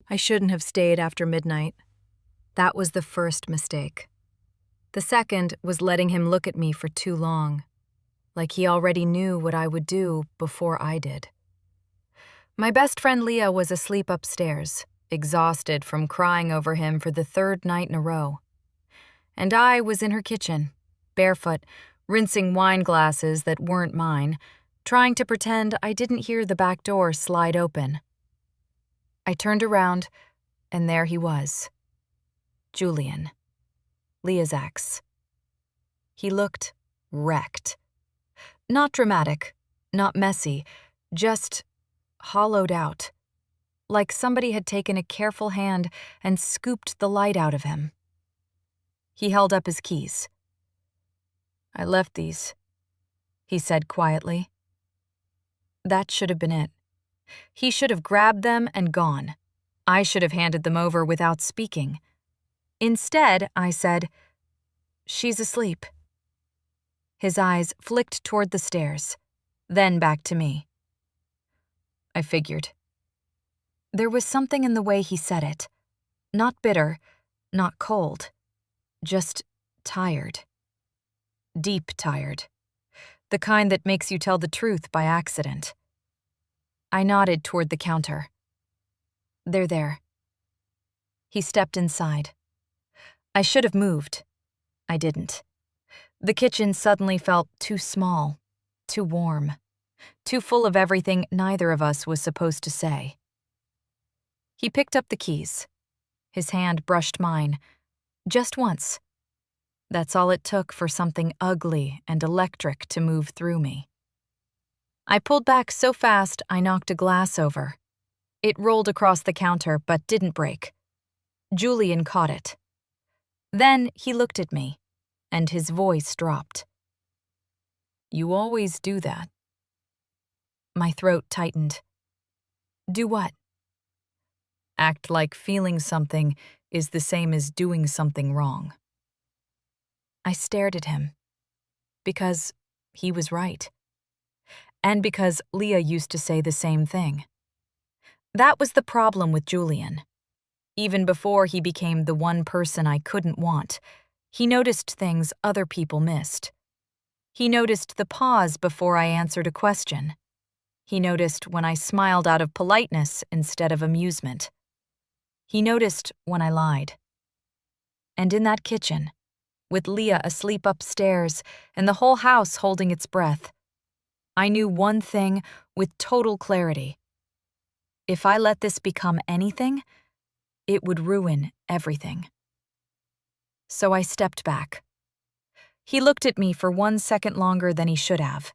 I shouldn't have stayed after midnight. That was the first mistake. The second was letting him look at me for too long, like he already knew what I would do before I did. My best friend Leah was asleep upstairs, exhausted from crying over him for the third night in a row. And I was in her kitchen, barefoot, rinsing wine glasses that weren't mine, trying to pretend I didn't hear the back door slide open. I turned around, and there he was. Julian, Leah's ex. He looked wrecked. Not dramatic, not messy, just hollowed out, like somebody had taken a careful hand and scooped the light out of him. He held up his keys. "I left these," he said quietly. That should have been it. He should have grabbed them and gone. I should have handed them over without speaking. Instead, I said, "She's asleep." His eyes flicked toward the stairs, then back to me. I figured. There was something in the way he said it. Not bitter, not cold. Just tired. Deep tired. The kind that makes you tell the truth by accident. I nodded toward the counter. "They're there." He stepped inside. I should have moved. I didn't. The kitchen suddenly felt too small, too warm, too full of everything neither of us was supposed to say. He picked up the keys. His hand brushed mine. Just once. That's all it took for something ugly and electric to move through me. I pulled back so fast I knocked a glass over. It rolled across the counter but didn't break. Julian caught it. Then he looked at me, and his voice dropped. "You always do that." My throat tightened. Do what? Act like feeling something is the same as doing something wrong. I stared at him. Because he was right. And because Leah used to say the same thing. That was the problem with Julian. Even before he became the one person I couldn't want, he noticed things other people missed. He noticed the pause before I answered a question. He noticed when I smiled out of politeness instead of amusement. He noticed when I lied. And in that kitchen, with Leah asleep upstairs and the whole house holding its breath, I knew one thing with total clarity. If I let this become anything, it would ruin everything. So I stepped back. He looked at me for 1 second longer than he should have.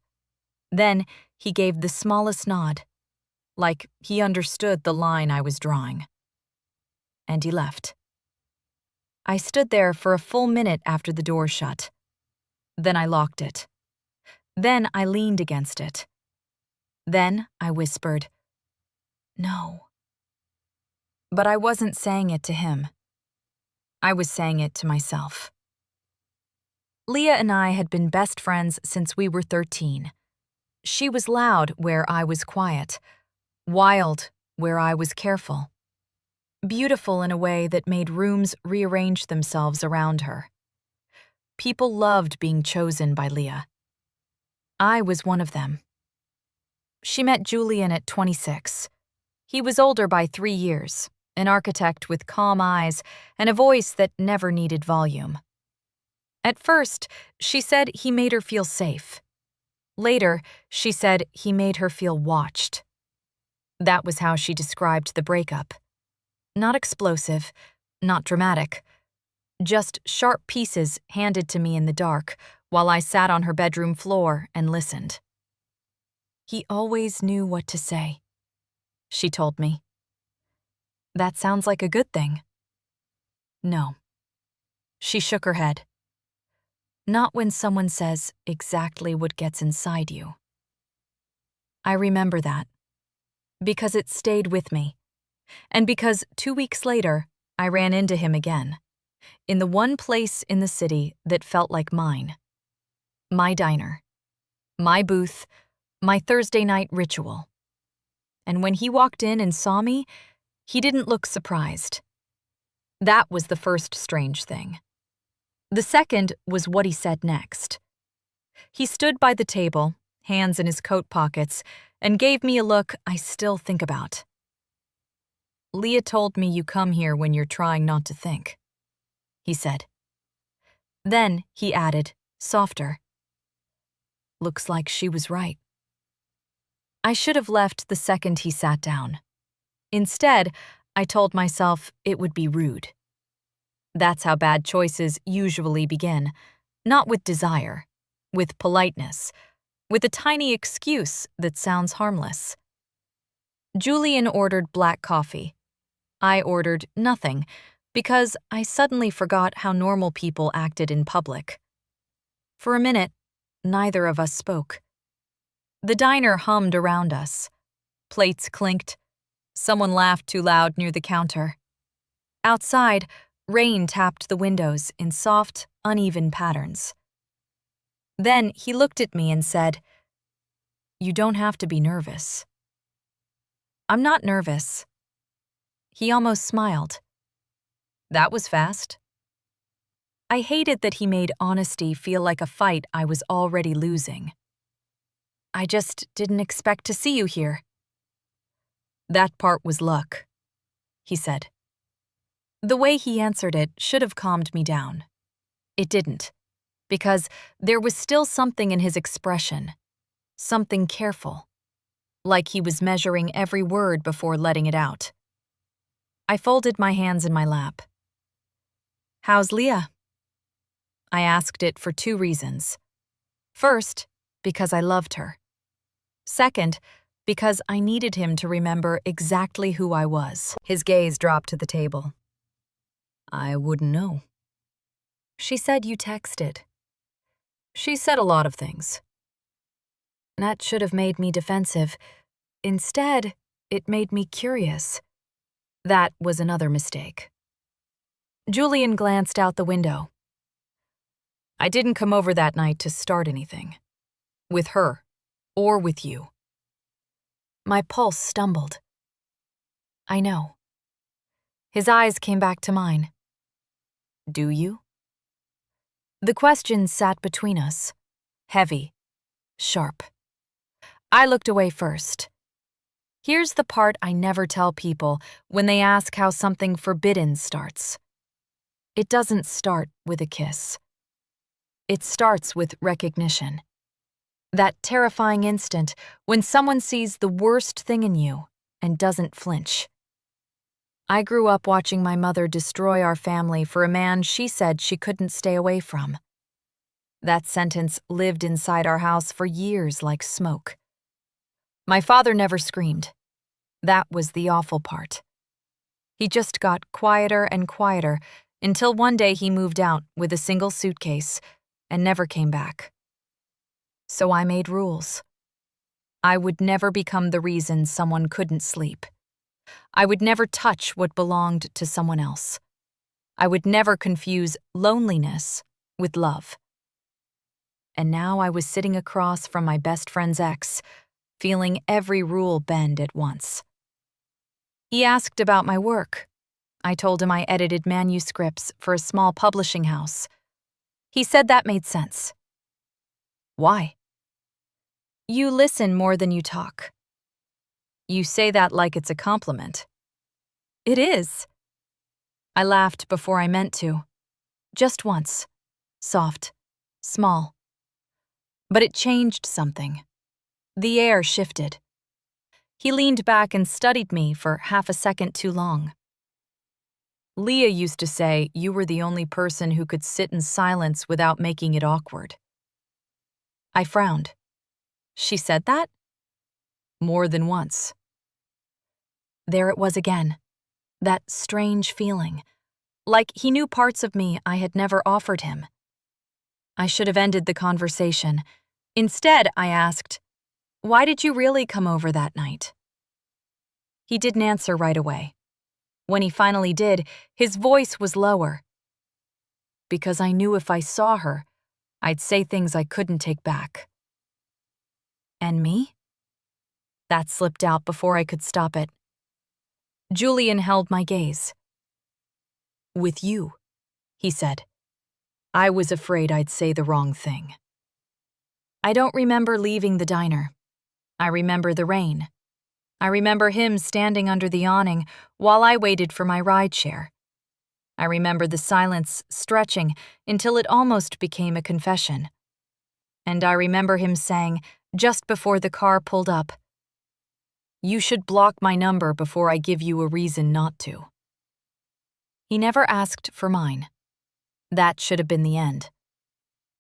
Then he gave the smallest nod, like he understood the line I was drawing. And he left. I stood there for a full minute after the door shut. Then I locked it. Then I leaned against it. Then I whispered, "No." But I wasn't saying it to him. I was saying it to myself. Leah and I had been best friends since we were 13. She was loud where I was quiet, wild where I was careful, beautiful in a way that made rooms rearrange themselves around her. People loved being chosen by Leah. I was one of them. She met Julian at 26. He was older by 3 years, an architect with calm eyes and a voice that never needed volume. At first, she said he made her feel safe. Later, she said he made her feel watched. That was how she described the breakup. Not explosive, not dramatic. Just sharp pieces handed to me in the dark while I sat on her bedroom floor and listened. "He always knew what to say," she told me. That sounds like a good thing. No. She shook her head. Not when someone says exactly what gets inside you. I remember that. Because it stayed with me. And because 2 weeks later, I ran into him again. In the one place in the city that felt like mine. My diner. My booth. My Thursday night ritual. And when he walked in and saw me, He didn't look surprised. That was the first strange thing. The second was what he said next. He stood by the table, hands in his coat pockets, and gave me a look I still think about. "Leah told me you come here when you're trying not to think," he said. Then he added, softer, "Looks like she was right." I should have left the second he sat down. Instead, I told myself it would be rude. That's how bad choices usually begin, not with desire, with politeness, with a tiny excuse that sounds harmless. Julian ordered black coffee. I ordered nothing, because I suddenly forgot how normal people acted in public. For a minute, neither of us spoke. The diner hummed around us. Plates clinked. Someone laughed too loud near the counter. Outside, rain tapped the windows in soft, uneven patterns. Then he looked at me and said, "You don't have to be nervous." "I'm not nervous." He almost smiled. That was fast. I hated that he made honesty feel like a fight I was already losing. "I just didn't expect to see you here." "That part was luck," he said. The way he answered it should have calmed me down. It didn't, because there was still something in his expression, something careful, like he was measuring every word before letting it out. I folded my hands in my lap. "How's Leah?" I asked it for two reasons. First, because I loved her. Second, because I needed him to remember exactly who I was. His gaze dropped to the table. "I wouldn't know." "She said you texted." "She said a lot of things." That should have made me defensive. Instead, it made me curious. That was another mistake. Julian glanced out the window. "I didn't come over that night to start anything. With her, or with you." My pulse stumbled. "I know." His eyes came back to mine. "Do you?" The question sat between us, heavy, sharp. I looked away first. Here's the part I never tell people when they ask how something forbidden starts. It doesn't start with a kiss. It starts with recognition. That terrifying instant when someone sees the worst thing in you and doesn't flinch. I grew up watching my mother destroy our family for a man she said she couldn't stay away from. That sentence lived inside our house for years like smoke. My father never screamed. That was the awful part. He just got quieter and quieter until one day he moved out with a single suitcase and never came back. So I made rules. I would never become the reason someone couldn't sleep. I would never touch what belonged to someone else. I would never confuse loneliness with love. And now I was sitting across from my best friend's ex, feeling every rule bend at once. He asked about my work. I told him I edited manuscripts for a small publishing house. He said that made sense. "Why?" "You listen more than you talk." "You say that like it's a compliment." "It is." I laughed before I meant to. Just once. Soft. Small. But it changed something. The air shifted. He leaned back and studied me for half a second too long. "Leah used to say you were the only person who could sit in silence without making it awkward." I frowned. "She said that?" "More than once." There it was again. That strange feeling. Like he knew parts of me I had never offered him. I should have ended the conversation. Instead, I asked, "Why did you really come over that night?" He didn't answer right away. When he finally did, his voice was lower. "Because I knew if I saw her, I'd say things I couldn't take back." "And me?" That slipped out before I could stop it. Julian held my gaze. "With you," he said. I was afraid I'd say the wrong thing. I don't remember leaving the diner. I remember the rain. I remember him standing under the awning while I waited for my rideshare. I remember the silence stretching until it almost became a confession. And I remember him saying, just before the car pulled up, "You should block my number before I give you a reason not to." He never asked for mine. That should have been the end.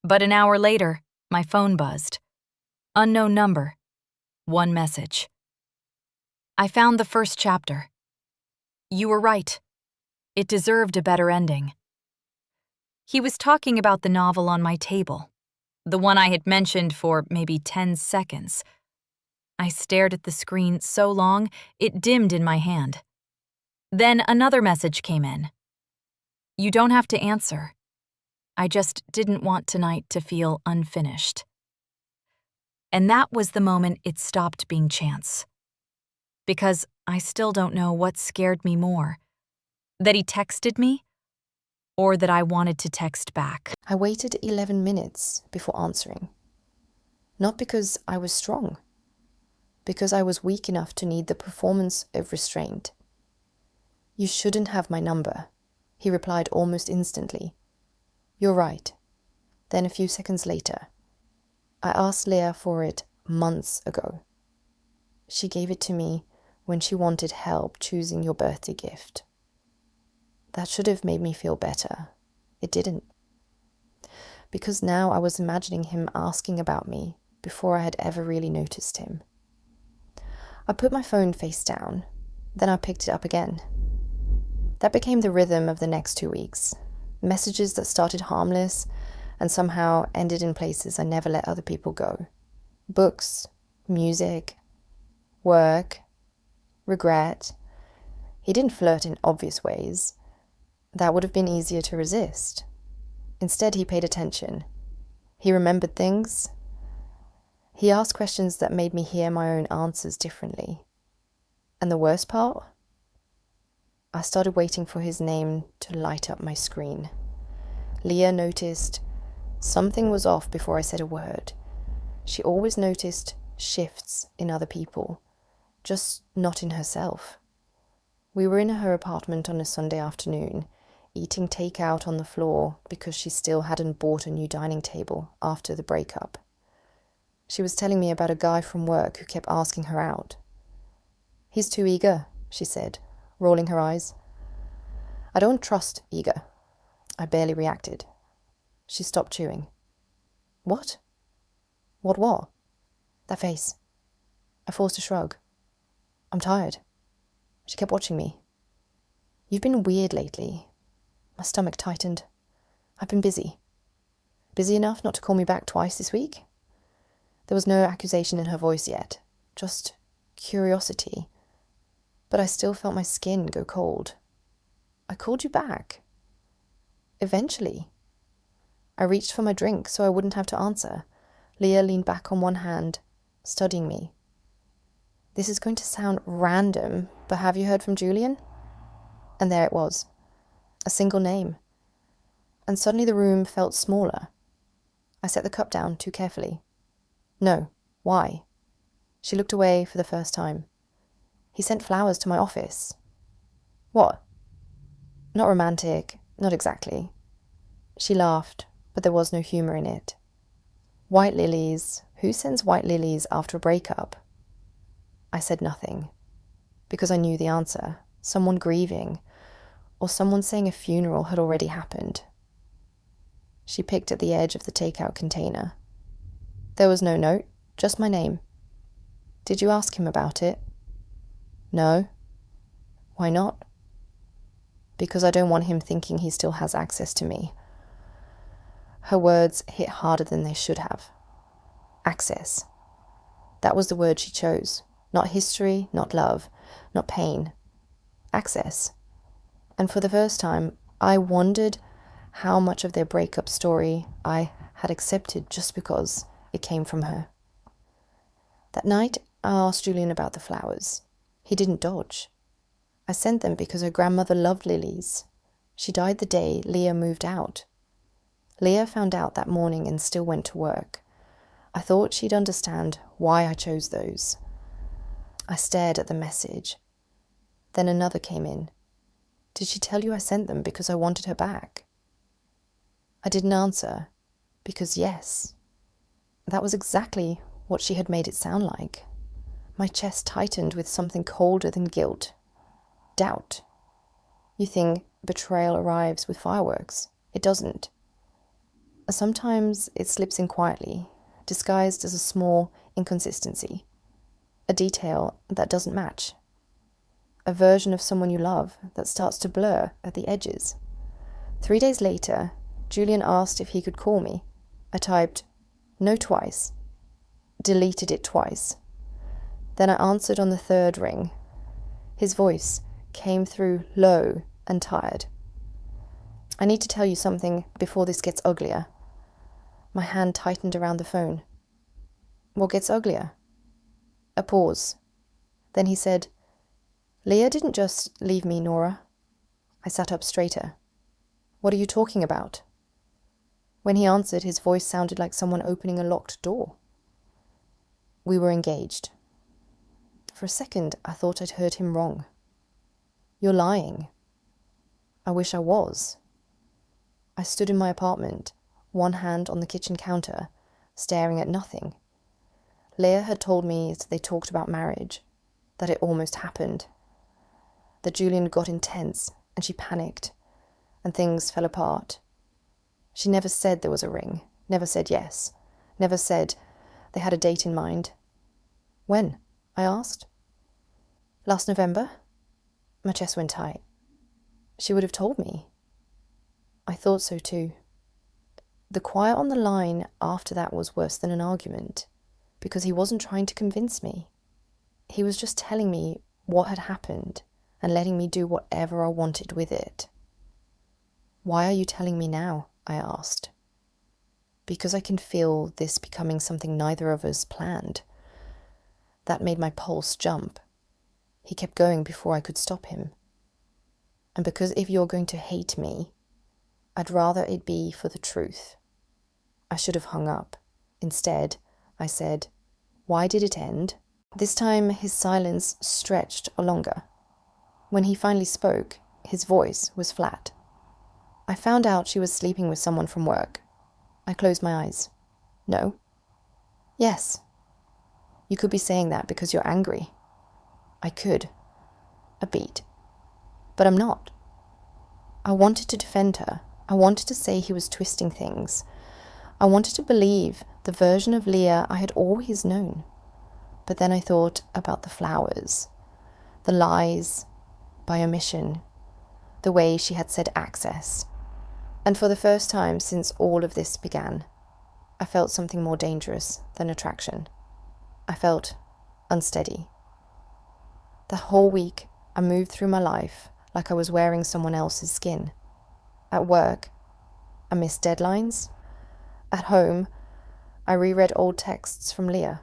But an hour later, my phone buzzed. Unknown number. One message. I found the first chapter. You were right. It deserved a better ending. He was talking about the novel on my table, the one I had mentioned for maybe 10 seconds. I stared at the screen so long, it dimmed in my hand. Then another message came in. You don't have to answer. I just didn't want tonight to feel unfinished. And that was the moment it stopped being chance. Because I still don't know what scared me more. That he texted me, or that I wanted to text back. I waited 11 minutes before answering. Not because I was strong, because I was weak enough to need the performance of restraint. You shouldn't have my number, he replied almost instantly. You're right. Then a few seconds later, I asked Leah for it months ago. She gave it to me when she wanted help choosing your birthday gift. That should have made me feel better. It didn't. Because now I was imagining him asking about me before I had ever really noticed him. I put my phone face down, then I picked it up again. That became the rhythm of the next 2 weeks. Messages that started harmless and somehow ended in places I never let other people go. Books, music, work, regret. He didn't flirt in obvious ways. That would have been easier to resist. Instead, he paid attention. He remembered things. He asked questions that made me hear my own answers differently. And the worst part? I started waiting for his name to light up my screen. Leah noticed something was off before I said a word. She always noticed shifts in other people, just not in herself. We were in her apartment on a Sunday afternoon, eating takeout on the floor because she still hadn't bought a new dining table after the breakup. She was telling me about a guy from work who kept asking her out. He's too eager, she said, rolling her eyes. I don't trust eager. I barely reacted. She stopped chewing. What? What? That face. I forced a shrug. I'm tired. She kept watching me. You've been weird lately. My stomach tightened. I've been busy. Busy enough not to call me back twice this week? There was no accusation in her voice yet, just curiosity. But I still felt my skin go cold. I called you back. Eventually. I reached for my drink so I wouldn't have to answer. Leah leaned back on one hand, studying me. This is going to sound random, but have you heard from Julian? And there it was. A single name. And suddenly the room felt smaller. I set the cup down too carefully. No. Why? She looked away for the first time. He sent flowers to my office. What? Not romantic, not exactly. She laughed, but there was no humor in it. White lilies. Who sends white lilies after a breakup? I said nothing, because I knew the answer. Someone grieving, or someone saying a funeral had already happened. She picked at the edge of the takeout container. There was no note, just my name. Did you ask him about it? No. Why not? Because I don't want him thinking he still has access to me. Her words hit harder than they should have. Access. That was the word she chose. Not history, not love, not pain. Access. And for the first time, I wondered how much of their breakup story I had accepted just because it came from her. That night, I asked Julian about the flowers. He didn't dodge. I sent them because her grandmother loved lilies. She died the day Leah moved out. Leah found out that morning and still went to work. I thought she'd understand why I chose those. I stared at the message. Then another came in. Did she tell you I sent them because I wanted her back? I didn't answer, because yes. That was exactly what she had made it sound like. My chest tightened with something colder than guilt. Doubt. You think betrayal arrives with fireworks. It doesn't. Sometimes it slips in quietly, disguised as a small inconsistency, a detail that doesn't match, a version of someone you love that starts to blur at the edges. 3 days later, Julian asked if he could call me. I typed, "No," twice, deleted it twice. Then I answered on the third ring. His voice came through low and tired. "I need to tell you something before this gets uglier." My hand tightened around the phone. "What gets uglier?" A pause. Then he said, "Leah didn't just leave me, Nora." I sat up straighter. "What are you talking about?" When he answered, his voice sounded like someone opening a locked door. "We were engaged." For a second, I thought I'd heard him wrong. "You're lying." I wish I was. I stood in my apartment, one hand on the kitchen counter, staring at nothing. Leah had told me that they talked about marriage, that it almost happened, that Julian got intense and she panicked, and things fell apart. She never said there was a ring, never said yes, never said they had a date in mind. "When?" I asked. "Last November?" My chest went tight. She would have told me. I thought so too. The quiet on the line after that was worse than an argument, because he wasn't trying to convince me. He was just telling me what had happened and letting me do whatever I wanted with it. "Why are you telling me now?" I asked. "Because I can feel this becoming something neither of us planned." That made my pulse jump. He kept going before I could stop him. "And because if you're going to hate me, I'd rather it be for the truth." I should have hung up. Instead, I said, "Why did it end?" This time his silence stretched longer. When he finally spoke, his voice was flat. "I found out she was sleeping with someone from work." I closed my eyes. "No." "Yes." "You could be saying that because you're angry." I could. A beat. But I'm not. I wanted to defend her. I wanted to say he was twisting things. I wanted to believe the version of Leah I had always known. But then I thought about the flowers, the lies by omission, the way she had said access. And for the first time since all of this began, I felt something more dangerous than attraction. I felt unsteady. The whole week, I moved through my life like I was wearing someone else's skin. At work, I missed deadlines. At home, I reread old texts from Leah,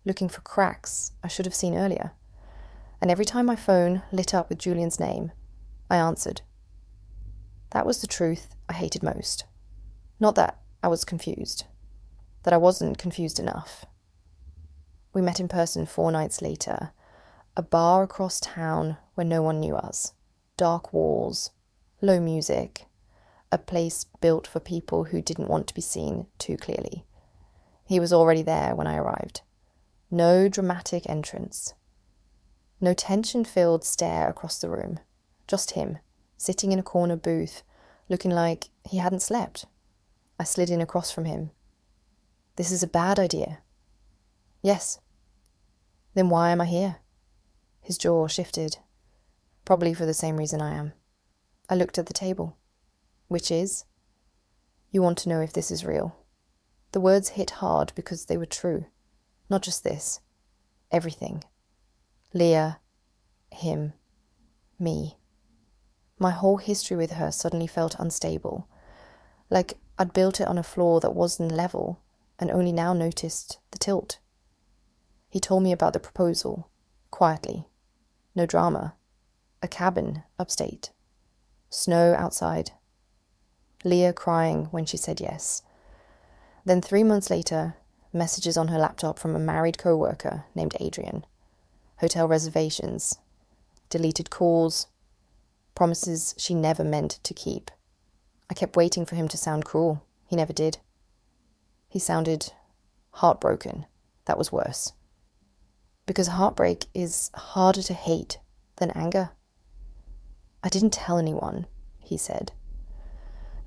looking for cracks I should have seen earlier. And every time my phone lit up with Julian's name, I answered. That was the truth I hated most. Not that I was confused, that I wasn't confused enough. We met in person 4 nights later, a bar across town where no one knew us. Dark walls, low music, a place built for people who didn't want to be seen too clearly. He was already there when I arrived. No dramatic entrance. No tension-filled stare across the room. Just him, sitting in a corner booth, looking like he hadn't slept. I slid in across from him. This is a bad idea. Yes. Then why am I here? His jaw shifted. Probably for the same reason I am. I looked at the table. Which is? You want to know if this is real. The words hit hard because they were true. Not just this. Everything. Leah, him, me. My whole history with her suddenly felt unstable. Like I'd built it on a floor that wasn't level and only now noticed the tilt. He told me about the proposal, quietly. No drama. A cabin upstate. Snow outside. Leah crying when she said yes. Then 3 months later, messages on her laptop from a married co-worker named Adrian. Hotel reservations. Deleted calls. Promises she never meant to keep. I kept waiting for him to sound cruel. He never did. He sounded heartbroken. That was worse. Because heartbreak is harder to hate than anger. I didn't tell anyone, he said.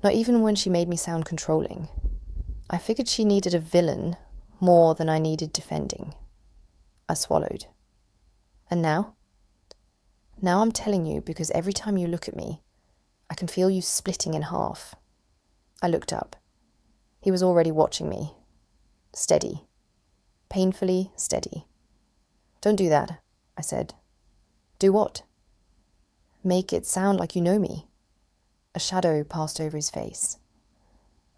Not even when she made me sound controlling. I figured she needed a villain more than I needed defending. I swallowed. And now? Now I'm telling you because every time you look at me, I can feel you splitting in half. I looked up. He was already watching me. Steady. Painfully steady. Don't do that, I said. Do what? Make it sound like you know me. A shadow passed over his face.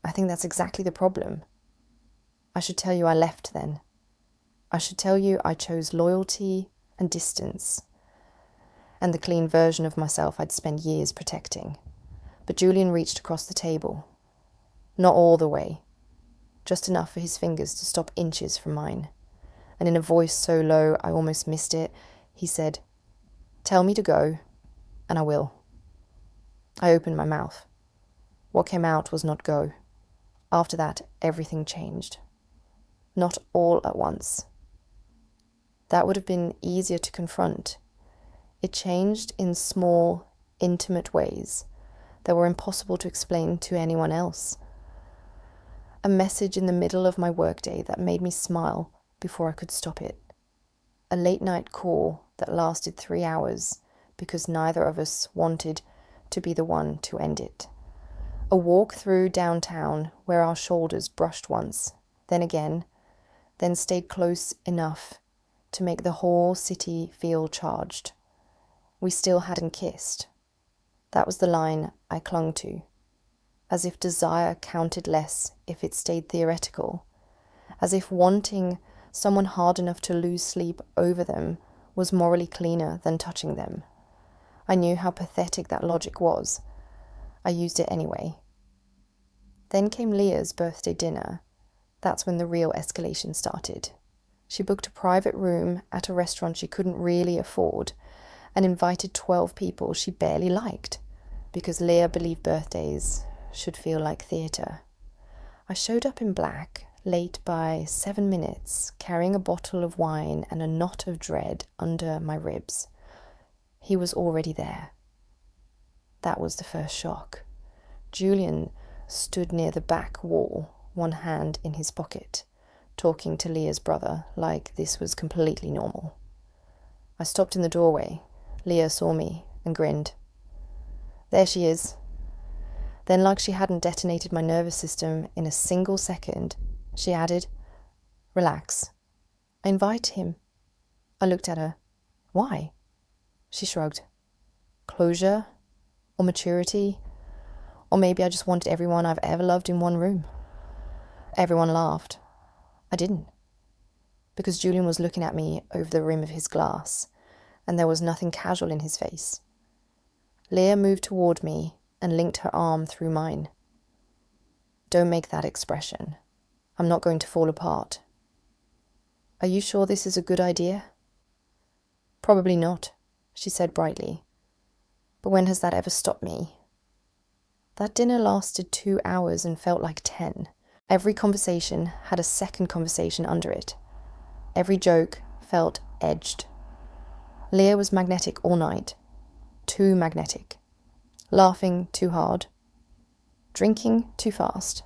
I think that's exactly the problem. I should tell you I left then. I should tell you I chose loyalty and distance, and the clean version of myself I'd spent years protecting. But Julian reached across the table. Not all the way. Just enough for his fingers to stop inches from mine. And in a voice so low I almost missed it, he said, "Tell me to go, and I will." I opened my mouth. What came out was not go. After that, everything changed. Not all at once. That would have been easier to confront. It changed in small, intimate ways that were impossible to explain to anyone else. A message in the middle of my workday that made me smile before I could stop it. A late-night call that lasted 3 hours because neither of us wanted to be the one to end it. A walk through downtown where our shoulders brushed once, then again, then stayed close enough to make the whole city feel charged. We still hadn't kissed. That was the line I clung to, as if desire counted less if it stayed theoretical, as if wanting someone hard enough to lose sleep over them was morally cleaner than touching them. I knew how pathetic that logic was. I used it anyway. Then came Leah's birthday dinner. That's when the real escalation started. She booked a private room at a restaurant she couldn't really afford and invited 12 people she barely liked because Leah believed birthdays should feel like theatre. I showed up in black, late by 7 minutes, carrying a bottle of wine and a knot of dread under my ribs. He was already there. That was the first shock. Julian stood near the back wall, one hand in his pocket, talking to Leah's brother like this was completely normal. I stopped in the doorway. Leah saw me and grinned. There she is. Then, like she hadn't detonated my nervous system in a single second, she added, "Relax. I invite him." I looked at her. Why? She shrugged. Closure? Or maturity? Or maybe I just wanted everyone I've ever loved in one room. Everyone laughed. I didn't. Because Julian was looking at me over the rim of his glass, and there was nothing casual in his face. Leah moved toward me and linked her arm through mine. Don't make that expression. I'm not going to fall apart. Are you sure this is a good idea? Probably not, she said brightly. But when has that ever stopped me? That dinner lasted 2 hours and felt like 10. Every conversation had a second conversation under it. Every joke felt edged. Leah was magnetic all night. Too magnetic. Laughing too hard. Drinking too fast.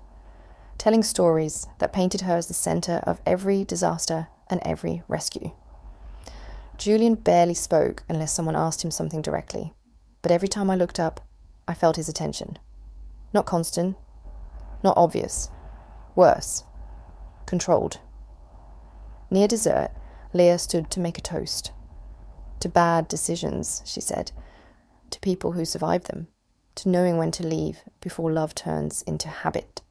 Telling stories that painted her as the center of every disaster and every rescue. Julian barely spoke unless someone asked him something directly, but every time I looked up, I felt his attention. Not constant, not obvious. Worse. Controlled. Near dessert, Leah stood to make a toast. To bad decisions, she said. To people who survived them. To knowing when to leave before love turns into habit.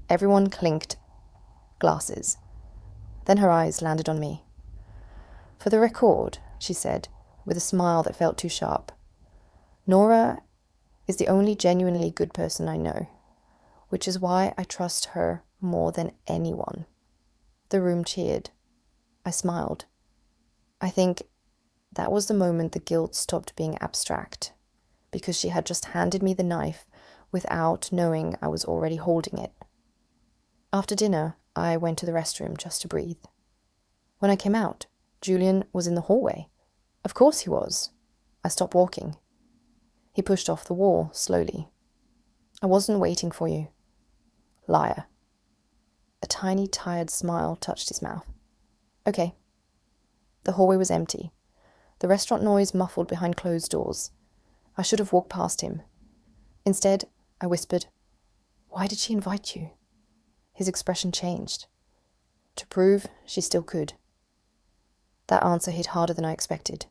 Everyone clinked glasses. Then her eyes landed on me. For the record, she said, with a smile that felt too sharp. Nora is the only genuinely good person I know, which is why I trust her more than anyone. The room cheered. I smiled. I think that was the moment the guilt stopped being abstract, because she had just handed me the knife without knowing I was already holding it. After dinner, I went to the restroom just to breathe. When I came out, Julian was in the hallway. Of course he was. I stopped walking. He pushed off the wall slowly. I wasn't waiting for you. Liar. A tiny, tired smile touched his mouth. Okay. The hallway was empty. The restaurant noise muffled behind closed doors. I should have walked past him. Instead, I whispered, "Why did she invite you?" His expression changed. To prove she still could. That answer hit harder than I expected.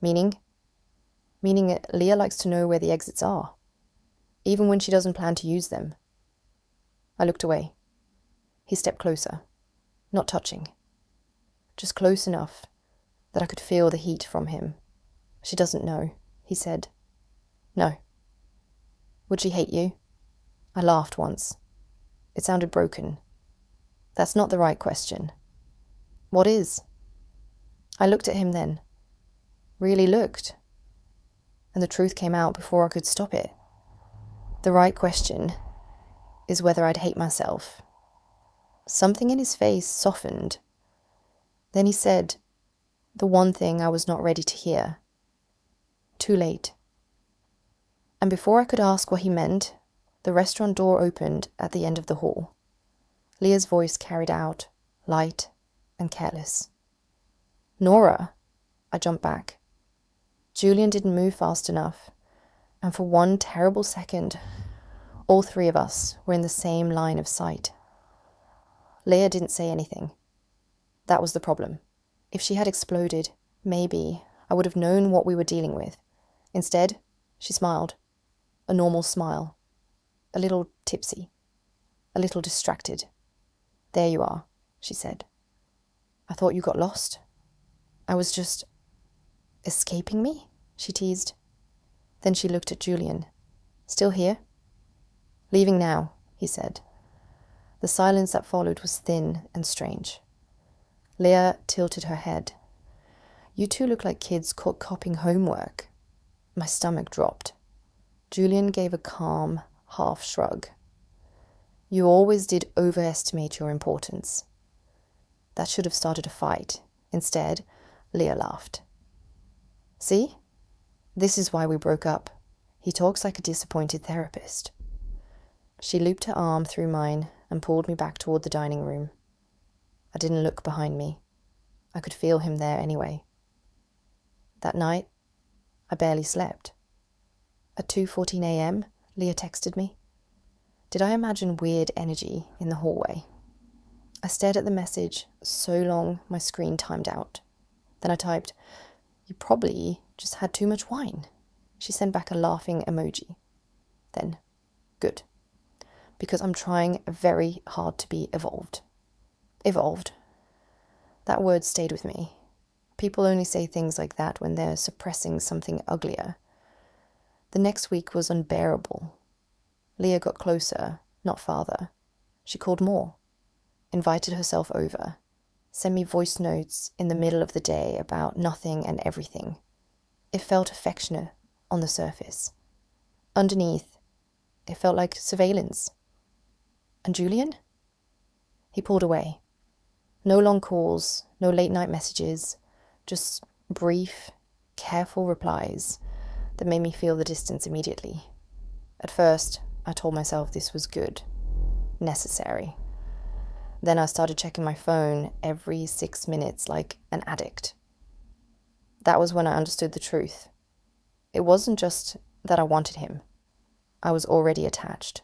Meaning? Meaning Leah likes to know where the exits are, even when she doesn't plan to use them. I looked away. He stepped closer, not touching, just close enough that I could feel the heat from him. She doesn't know, he said. No. Would she hate you? I laughed once. It sounded broken. That's not the right question. What is? I looked at him then. Really looked. And the truth came out before I could stop it. The right question is whether I'd hate myself. Something in his face softened. Then he said the one thing I was not ready to hear. Too late. And before I could ask what he meant, the restaurant door opened at the end of the hall. Leah's voice carried out, light and careless. Nora! I jumped back. Julian didn't move fast enough, and for one terrible second, all three of us were in the same line of sight. Leah didn't say anything. That was the problem. If she had exploded, maybe I would have known what we were dealing with. Instead, she smiled. A normal smile. A little tipsy. A little distracted. There you are, she said. I thought you got lost. I was just escaping me, she teased. Then she looked at Julian. Still here? Leaving now, he said. The silence that followed was thin and strange. Leah tilted her head. You two look like kids caught copying homework. My stomach dropped. Julian gave a calm, half shrug. You always did overestimate your importance. That should have started a fight. Instead, Leah laughed. See? This is why we broke up. He talks like a disappointed therapist. She looped her arm through mine and pulled me back toward the dining room. I didn't look behind me. I could feel him there anyway. That night, I barely slept. At 2:14 a.m., Leah texted me. Did I imagine weird energy in the hallway? I stared at the message so long my screen timed out. Then I typed, "You probably just had too much wine." She sent back a laughing emoji. Then, good. Because I'm trying very hard to be evolved. Evolved. That word stayed with me. People only say things like that when they're suppressing something uglier. The next week was unbearable. Leah got closer, not farther. She called more, invited herself over, sent me voice notes in the middle of the day about nothing and everything. It felt affectionate on the surface. Underneath, it felt like surveillance. And Julian? He pulled away. No long calls, no late-night messages, just brief, careful replies that made me feel the distance immediately. At first, I told myself this was good, necessary. Then I started checking my phone every 6 minutes like an addict. That was when I understood the truth. It wasn't just that I wanted him. I was already attached.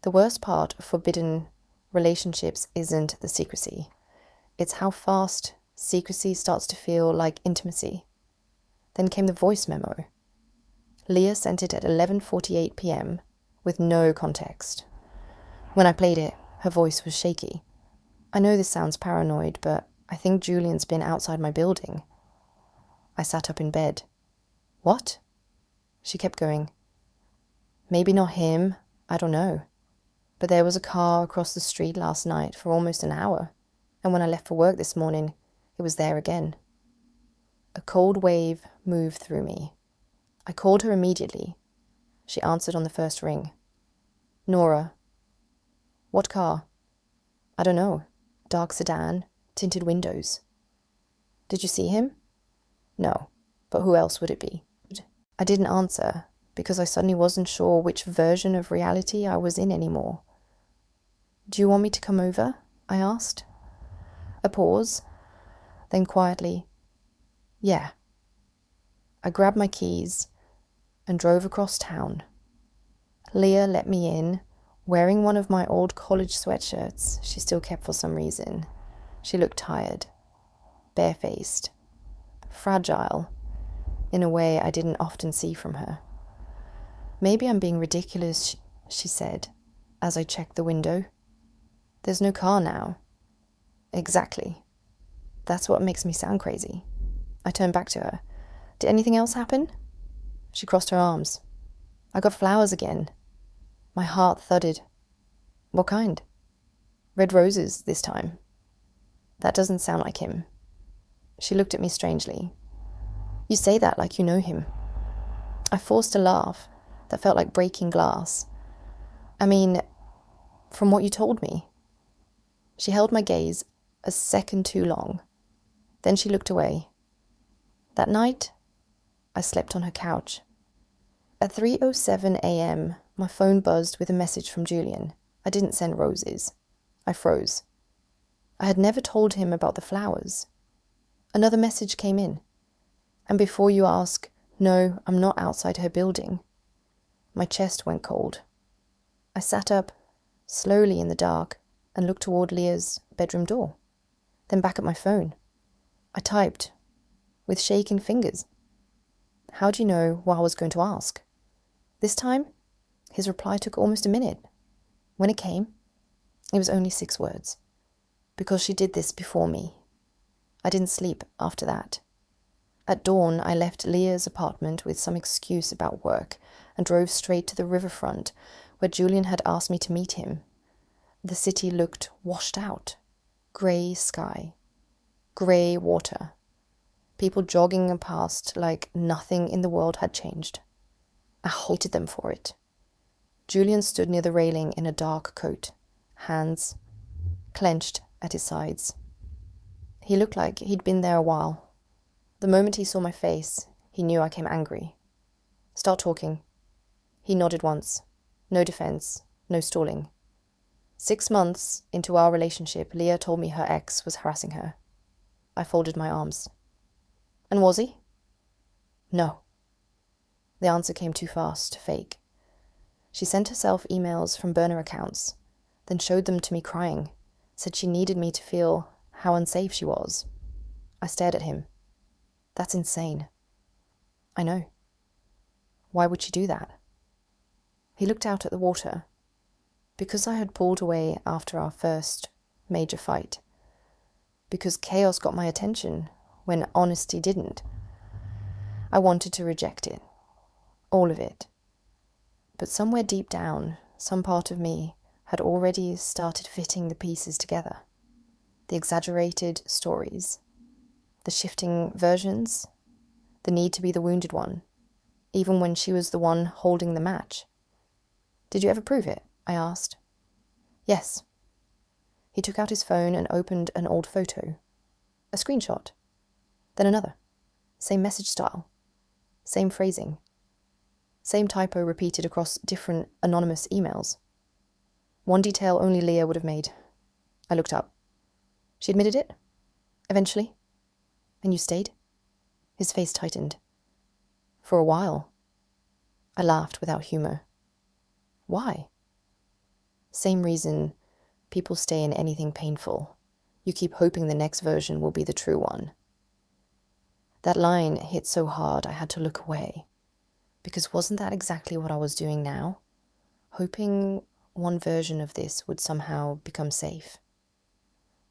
The worst part of forbidden relationships isn't the secrecy. It's how fast secrecy starts to feel like intimacy. Then came the voice memo. Leah sent it at 11:48 p.m. with no context. When I played it, her voice was shaky. I know this sounds paranoid, but I think Julian's been outside my building. I sat up in bed. What? She kept going. Maybe not him, I don't know. But there was a car across the street last night for almost an hour, and when I left for work this morning, it was there again. A cold wave moved through me. I called her immediately. She answered on the first ring. Nora. What car? I don't know. Dark sedan, tinted windows. Did you see him? No, but who else would it be? I didn't answer because I suddenly wasn't sure which version of reality I was in anymore. Do you want me to come over? I asked. A pause, then quietly, yeah. I grabbed my keys and drove across town. Leah let me in, wearing one of my old college sweatshirts she still kept for some reason. She looked tired, barefaced, fragile, in a way I didn't often see from her. Maybe I'm being ridiculous, she said, as I checked the window. There's no car now. Exactly. That's what makes me sound crazy. I turned back to her. Did anything else happen? She crossed her arms. I got flowers again. My heart thudded. What kind? Red roses this time. That doesn't sound like him. She looked at me strangely. You say that like you know him. I forced a laugh that felt like breaking glass. I mean, from what you told me. She held my gaze a second too long. Then she looked away. That night, I slept on her couch. At 3:07 a.m., my phone buzzed with a message from Julian. I didn't send roses. I froze. I had never told him about the flowers. Another message came in. And before you ask, no, I'm not outside her building. My chest went cold. I sat up, slowly in the dark, and looked toward Leah's bedroom door. Then back at my phone. I typed, with shaking fingers. How do you know what I was going to ask? This time, his reply took almost a minute. When it came, it was only 6 words. Because she did this before me. I didn't sleep after that. At dawn, I left Leah's apartment with some excuse about work and drove straight to the riverfront where Julian had asked me to meet him. The city looked washed out. Grey sky. Grey water. People jogging past like nothing in the world had changed. I hated them for it. Julian stood near the railing in a dark coat, hands clenched at his sides. He looked like he'd been there a while. The moment he saw my face, he knew I came angry. Start talking. He nodded once. No defense, no stalling. 6 months into our relationship, Leah told me her ex was harassing her. I folded my arms. And was he? No. The answer came too fast to fake. She sent herself emails from burner accounts, then showed them to me crying, said she needed me to feel how unsafe she was. I stared at him. That's insane. I know. Why would she do that? He looked out at the water. Because I had pulled away after our first major fight. Because chaos got my attention when honesty didn't. I wanted to reject it. All of it. But somewhere deep down, some part of me had already started fitting the pieces together. The exaggerated stories. The shifting versions. The need to be the wounded one. Even when she was the one holding the match. Did you ever prove it? I asked. Yes. He took out his phone and opened an old photo. A screenshot. Then another. Same message style. Same phrasing. Same typo repeated across different anonymous emails. One detail only Leah would have made. I looked up. She admitted it? Eventually? And you stayed? His face tightened. For a while. I laughed without humor. Why? Same reason people stay in anything painful. You keep hoping the next version will be the true one. That line hit so hard I had to look away. Because wasn't that exactly what I was doing now? Hoping one version of this would somehow become safe.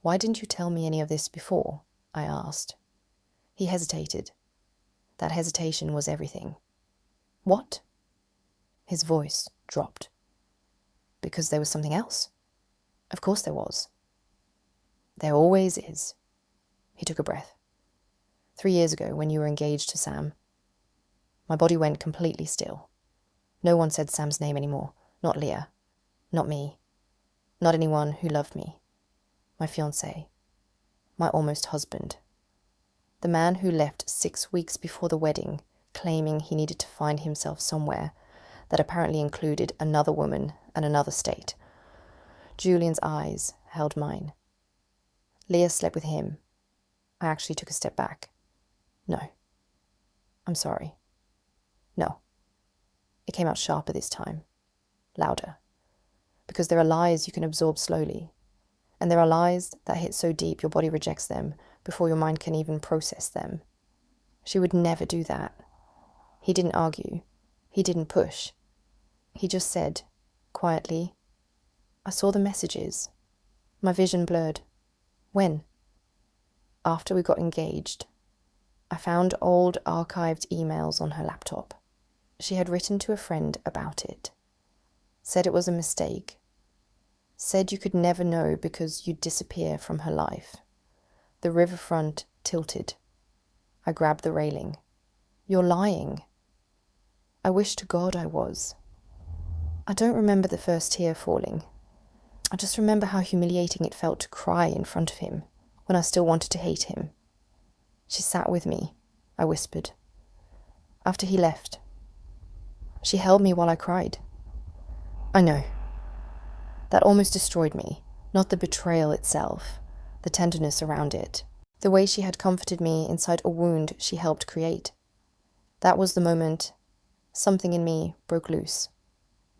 Why didn't you tell me any of this before? I asked. He hesitated. That hesitation was everything. What? His voice dropped. Because there was something else? Of course there was. There always is. He took a breath. 3 years ago, when you were engaged to Sam, my body went completely still. No one said Sam's name anymore. Not Leah. Not me. Not anyone who loved me. My fiancé. My almost husband. The man who left 6 weeks before the wedding, claiming he needed to find himself somewhere that apparently included another woman and another state. Julian's eyes held mine. Leah slept with him. I actually took a step back. No. I'm sorry. No. It came out sharper this time. Louder. Because there are lies you can absorb slowly. And there are lies that hit so deep your body rejects them before your mind can even process them. She would never do that. He didn't argue. He didn't push. He just said, quietly, I saw the messages. My vision blurred. When? After we got engaged. I found old archived emails on her laptop. She had written to a friend about it. Said it was a mistake. Said you could never know because you'd disappear from her life. The riverfront tilted. I grabbed the railing. You're lying. I wish to God I was. I don't remember the first tear falling. I just remember how humiliating it felt to cry in front of him when I still wanted to hate him. She sat with me, I whispered. After he left, she held me while I cried. I know. That almost destroyed me, not the betrayal itself, the tenderness around it, the way she had comforted me inside a wound she helped create. That was the moment something in me broke loose.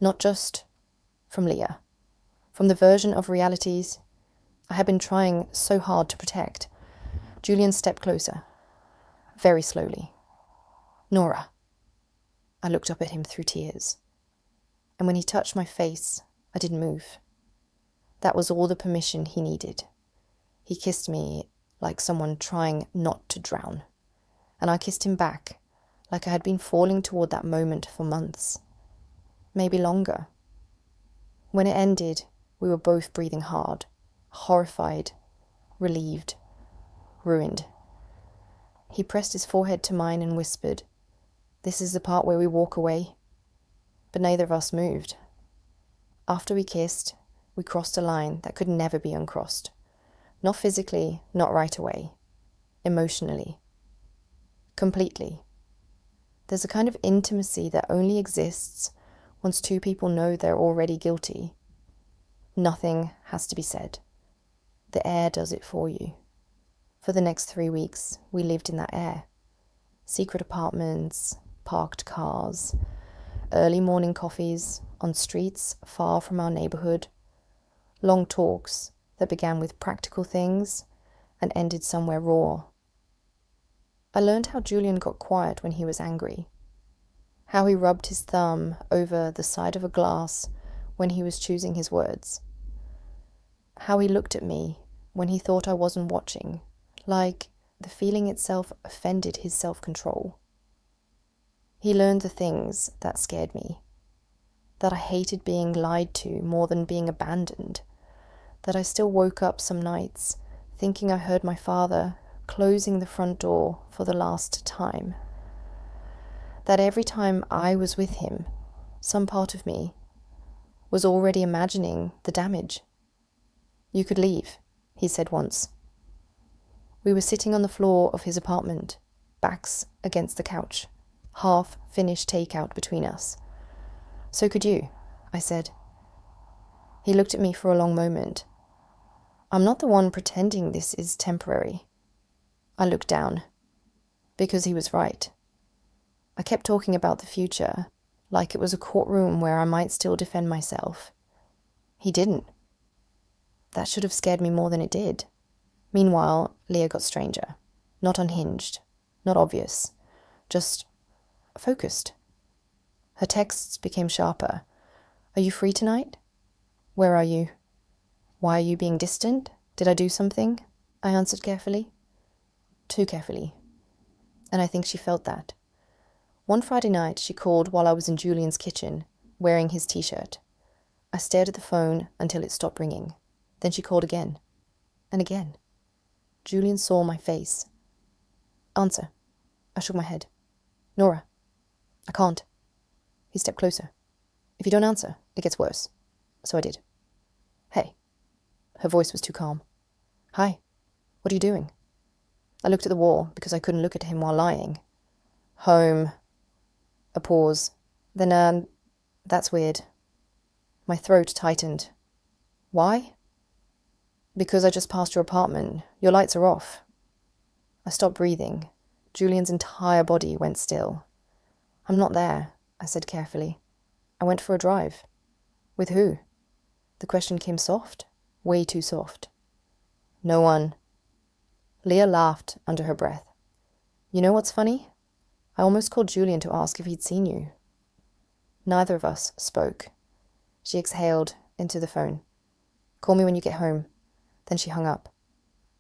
Not just from Leah, from the version of realities I had been trying so hard to protect. Julian stepped closer, very slowly. Nora. I looked up at him through tears. And when he touched my face, I didn't move. That was all the permission he needed. He kissed me like someone trying not to drown. And I kissed him back, like I had been falling toward that moment for months. Maybe longer. When it ended, we were both breathing hard, horrified, relieved, ruined. He pressed his forehead to mine and whispered, This is the part where we walk away. But neither of us moved. After we kissed, we crossed a line that could never be uncrossed. Not physically, not right away. Emotionally. Completely. There's a kind of intimacy that only exists once two people know they're already guilty. Nothing has to be said. The air does it for you. For the next 3 weeks, we lived in that air. Secret apartments, parked cars, early morning coffees on streets far from our neighborhood, long talks that began with practical things and ended somewhere raw. I learned how Julian got quiet when he was angry, how he rubbed his thumb over the side of a glass when he was choosing his words, how he looked at me when he thought I wasn't watching, like the feeling itself offended his self-control. He learned the things that scared me, that I hated being lied to more than being abandoned, that I still woke up some nights thinking I heard my father closing the front door for the last time, that every time I was with him, some part of me was already imagining the damage. You could leave, he said once. We were sitting on the floor of his apartment, backs against the couch, half-finished takeout between us. So could you, I said. He looked at me for a long moment. I'm not the one pretending this is temporary. I looked down, because he was right. I kept talking about the future, like it was a courtroom where I might still defend myself. He didn't. That should have scared me more than it did. Meanwhile, Leah got stranger. Not unhinged, not obvious, just focused. Her texts became sharper. Are you free tonight? Where are you? Why are you being distant? Did I do something? I answered carefully. Too carefully. And I think she felt that. One Friday night, she called while I was in Julian's kitchen, wearing his t-shirt. I stared at the phone until it stopped ringing. Then she called again. And again. Julian saw my face. Answer. I shook my head. Nora. I can't. He stepped closer. If you don't answer, it gets worse. So I did. Hey. Her voice was too calm. Hi. What are you doing? I looked at the wall because I couldn't look at him while lying. Home. A pause. Then, that's weird. My throat tightened. Why? Because I just passed your apartment. Your lights are off. I stopped breathing. Julian's entire body went still. I'm not there, I said carefully. I went for a drive. With who? The question came soft, way too soft. No one. Leah laughed under her breath. You know what's funny? I almost called Julian to ask if he'd seen you. Neither of us spoke. She exhaled into the phone. Call me when you get home. Then she hung up.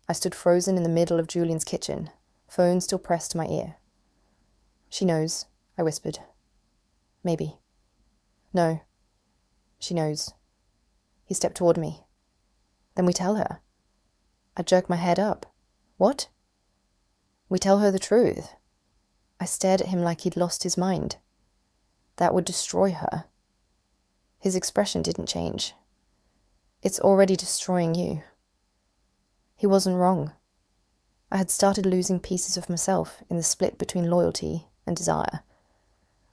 I stood frozen in the middle of Julian's kitchen, phone still pressed to my ear. She knows, I whispered. Maybe. No. She knows. He stepped toward me. Then we tell her. I jerked my head up. What? We tell her the truth. I stared at him like he'd lost his mind. That would destroy her. His expression didn't change. It's already destroying you. He wasn't wrong. I had started losing pieces of myself in the split between loyalty and desire.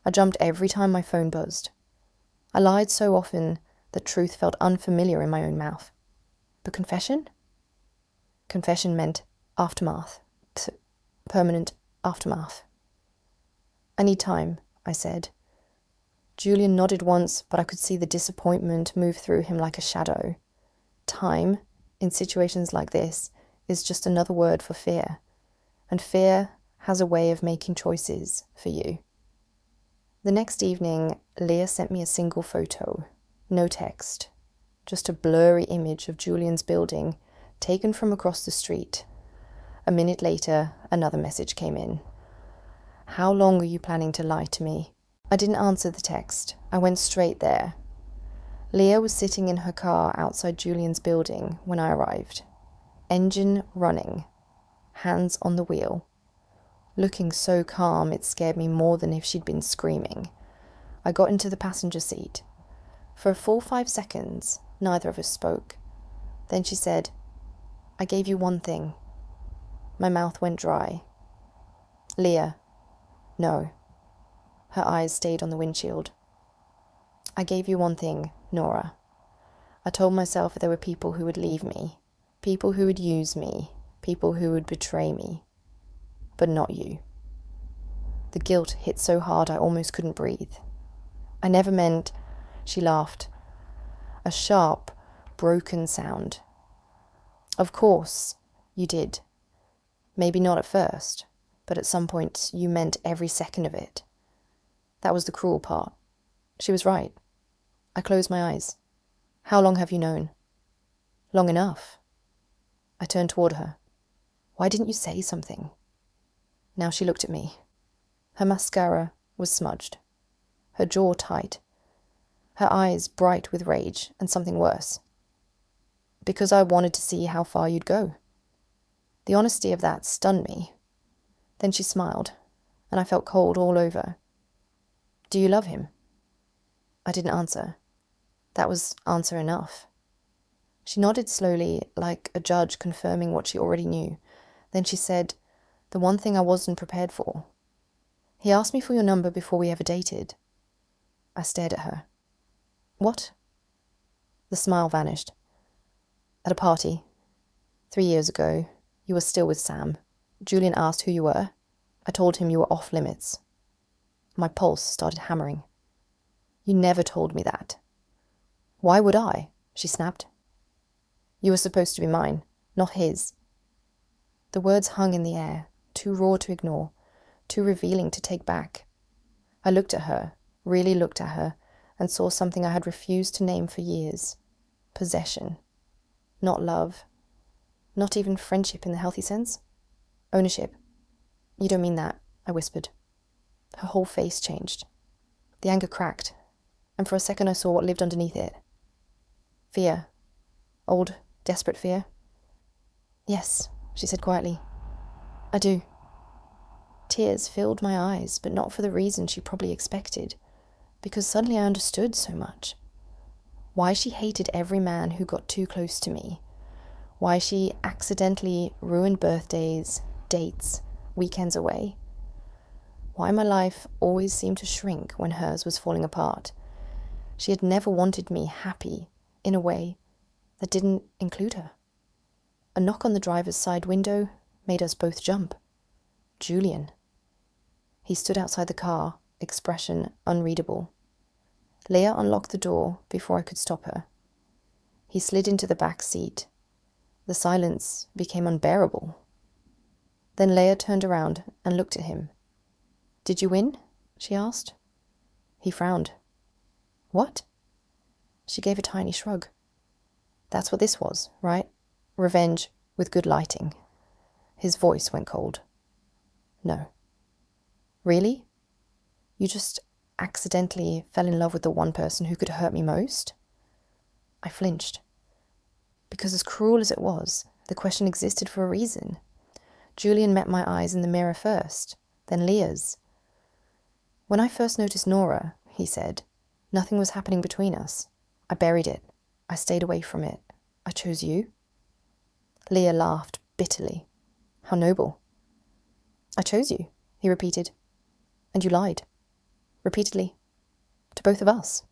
I jumped every time my phone buzzed. I lied so often that truth felt unfamiliar in my own mouth. But confession? Confession meant aftermath. Permanent aftermath. I need time, I said. Julian nodded once, but I could see the disappointment move through him like a shadow. Time, in situations like this, is just another word for fear. And fear has a way of making choices for you. The next evening, Leah sent me a single photo. No text. Just a blurry image of Julian's building, taken from across the street. A minute later, another message came in. How long are you planning to lie to me? I didn't answer the text. I went straight there. Leah was sitting in her car outside Julian's building when I arrived. Engine running. Hands on the wheel. Looking so calm it scared me more than if she'd been screaming. I got into the passenger seat. For a full 5 seconds, neither of us spoke. Then she said, I gave you one thing. My mouth went dry. Leah. No. Her eyes stayed on the windshield. I gave you one thing, Nora. I told myself there were people who would leave me, people who would use me, people who would betray me. But not you. The guilt hit so hard I almost couldn't breathe. I never meant, she laughed. A sharp, broken sound. Of course, you did. Maybe not at first, but at some point you meant every second of it. That was the cruel part. She was right. I closed my eyes. How long have you known? Long enough. I turned toward her. Why didn't you say something? Now she looked at me. Her mascara was smudged. Her jaw tight. Her eyes bright with rage and something worse. Because I wanted to see how far you'd go. The honesty of that stunned me. Then she smiled, and I felt cold all over. Do you love him? I didn't answer. That was answer enough. She nodded slowly, like a judge confirming what she already knew. Then she said, the one thing I wasn't prepared for. He asked me for your number before we ever dated. I stared at her. What? The smile vanished. At a party. 3 years ago, you were still with Sam. Julian asked who you were. I told him you were off limits. My pulse started hammering. You never told me that. Why would I? She snapped. You were supposed to be mine, not his. The words hung in the air, too raw to ignore, too revealing to take back. I looked at her, really looked at her, and saw something I had refused to name for years. Possession. Not love. Not even friendship in the healthy sense. Ownership. You don't mean that. I whispered. Her whole face changed. The anger cracked, and for a second I saw what lived underneath it. Fear. Old, desperate fear. Yes, she said quietly. I do. Tears filled my eyes, but not for the reason she probably expected, because suddenly I understood so much. Why she hated every man who got too close to me. Why she accidentally ruined birthdays, dates, weekends away. Why my life always seemed to shrink when hers was falling apart. She had never wanted me happy in a way that didn't include her. A knock on the driver's side window made us both jump. Julian. He stood outside the car, expression unreadable. Leah unlocked the door before I could stop her. He slid into the back seat. The silence became unbearable. Then Leah turned around and looked at him. Did you win? She asked. He frowned. What? She gave a tiny shrug. That's what this was, right? Revenge with good lighting. His voice went cold. No. Really? You just accidentally fell in love with the one person who could hurt me most? I flinched. Because as cruel as it was, the question existed for a reason. Julian met my eyes in the mirror first, then Leah's. When I first noticed Nora, he said, nothing was happening between us. I buried it. I stayed away from it. I chose you. Leah laughed bitterly. How noble. I chose you, he repeated. And you lied. Repeatedly. To both of us.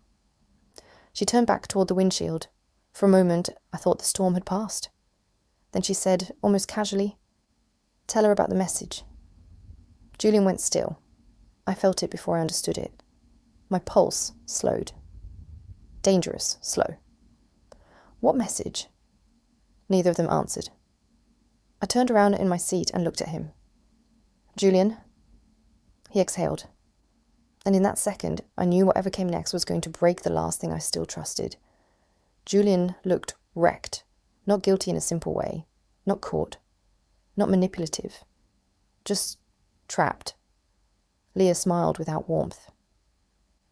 She turned back toward the windshield. For a moment, I thought the storm had passed. Then she said, almost casually, tell her about the message. Julian went still. I felt it before I understood it. My pulse slowed. Dangerous, slow. What message? Neither of them answered. I turned around in my seat and looked at him. Julian? He exhaled. And in that second, I knew whatever came next was going to break the last thing I still trusted. Julian looked wrecked, not guilty in a simple way, not caught, not manipulative, just trapped. Leah smiled without warmth.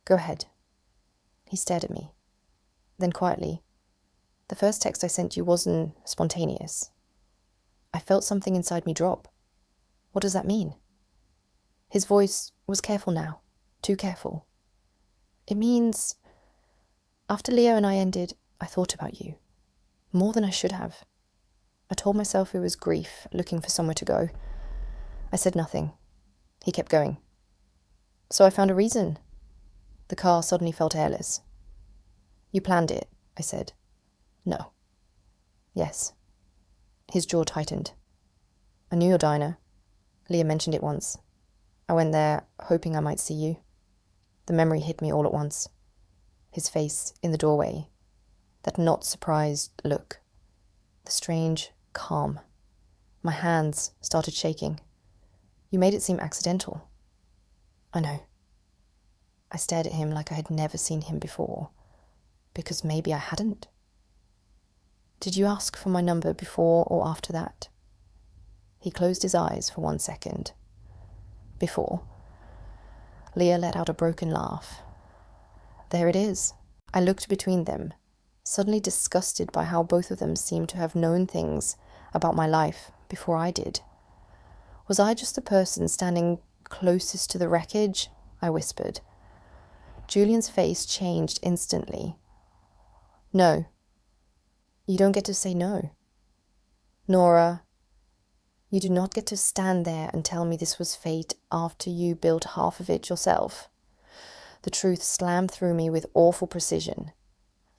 Go ahead. He stared at me. Then quietly, the first text I sent you wasn't spontaneous. I felt something inside me drop. What does that mean? His voice was careful now, too careful. It means, after Leo and I ended, I thought about you, more than I should have. I told myself it was grief looking for somewhere to go. I said nothing. He kept going. So I found a reason. The car suddenly felt airless. You planned it, I said. No. Yes. His jaw tightened. I knew your diner. Leah mentioned it once. I went there hoping I might see you. The memory hit me all at once. His face in the doorway. That not surprised look. The strange calm. My hands started shaking. You made it seem accidental. I know. I stared at him like I had never seen him before. Because maybe I hadn't. Did you ask for my number before or after that? He closed his eyes for 1 second. Before. Leah let out a broken laugh. There it is. I looked between them, suddenly disgusted by how both of them seemed to have known things about my life before I did. Was I just the person standing closest to the wreckage? I whispered. Julian's face changed instantly. No. You don't get to say no. Nora, you do not get to stand there and tell me this was fate after you built half of it yourself. The truth slammed through me with awful precision.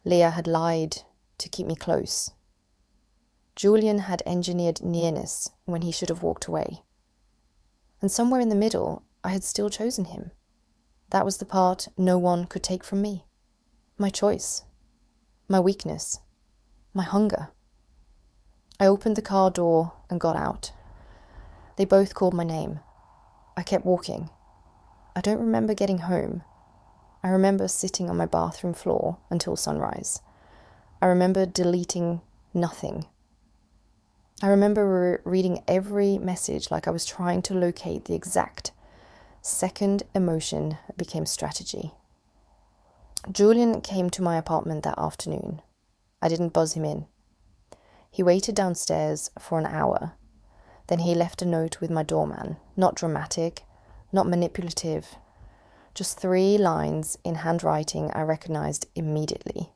Leah had lied to keep me close. Julian had engineered nearness when he should have walked away. And somewhere in the middle, I had still chosen him. That was the part no one could take from me. My choice. My weakness. My hunger. I opened the car door and got out. They both called my name. I kept walking. I don't remember getting home. I remember sitting on my bathroom floor until sunrise. I remember deleting nothing. I remember reading every message like I was trying to locate the exact Second emotion became strategy. Julian came to my apartment that afternoon. I didn't buzz him in. He waited downstairs for an hour. Then he left a note with my doorman. Not dramatic, not manipulative. Just 3 lines in handwriting I recognized immediately.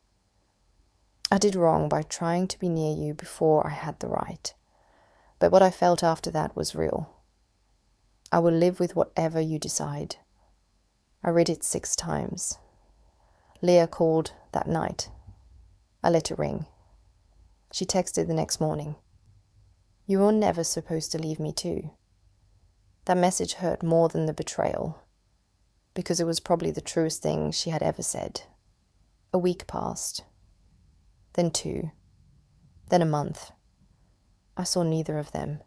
I did wrong by trying to be near you before I had the right. But what I felt after that was real. I will live with whatever you decide. I read it 6 times. Leah called that night. I let it ring. She texted the next morning. You were never supposed to leave me too. That message hurt more than the betrayal, because it was probably the truest thing she had ever said. A week passed, then 2, then a month. I saw neither of them.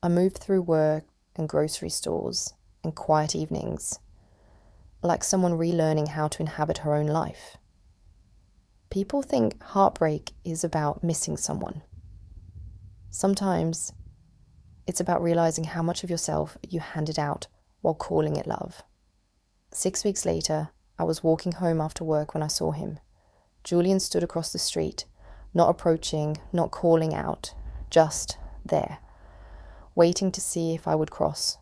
I moved through work and grocery stores and quiet evenings, like someone relearning how to inhabit her own life. People think heartbreak is about missing someone. Sometimes it's about realizing how much of yourself you handed out while calling it love. 6 weeks later, I was walking home after work when I saw him. Julian stood across the street, not approaching, not calling out, just there, waiting to see if I would cross.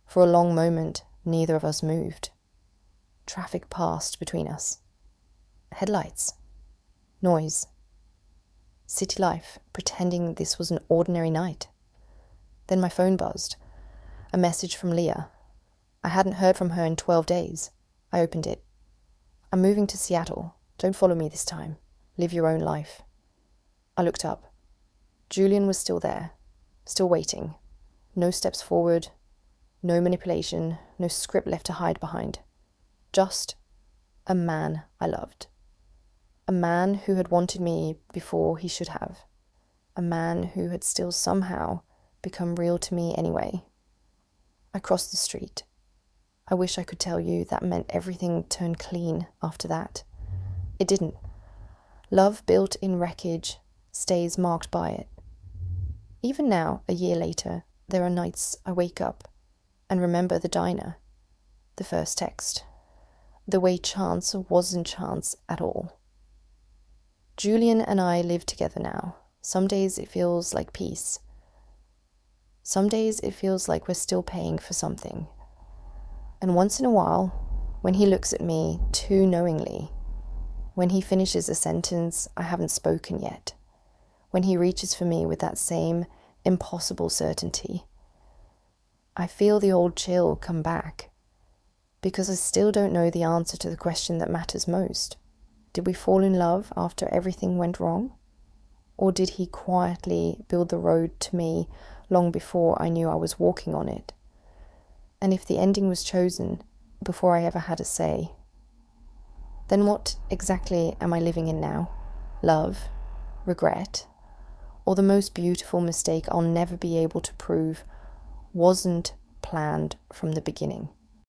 For a long moment, neither of us moved. Traffic passed between us. Headlights. Noise. City life, pretending this was an ordinary night. Then my phone buzzed. A message from Leah. I hadn't heard from her in 12 days. I opened it. I'm moving to Seattle. Don't follow me this time. Live your own life. I looked up. Julian was still there, still waiting. No steps forward, no manipulation, no script left to hide behind. Just a man I loved. A man who had wanted me before he should have. A man who had still somehow become real to me anyway. I crossed the street. I wish I could tell you that meant everything turned clean after that. It didn't. Love built in wreckage stays marked by it. Even now, a year later, there are nights I wake up and remember the diner, the first text, the way chance wasn't chance at all. Julian and I live together now. Some days it feels like peace. Some days it feels like we're still paying for something. And once in a while, when he looks at me too knowingly, when he finishes a sentence I haven't spoken yet, when he reaches for me with that same impossible certainty, I feel the old chill come back, because I still don't know the answer to the question that matters most. Did we fall in love after everything went wrong? Or did he quietly build the road to me long before I knew I was walking on it? And if the ending was chosen before I ever had a say, then what exactly am I living in now? Love? Regret? Or the most beautiful mistake I'll never be able to prove wasn't planned from the beginning?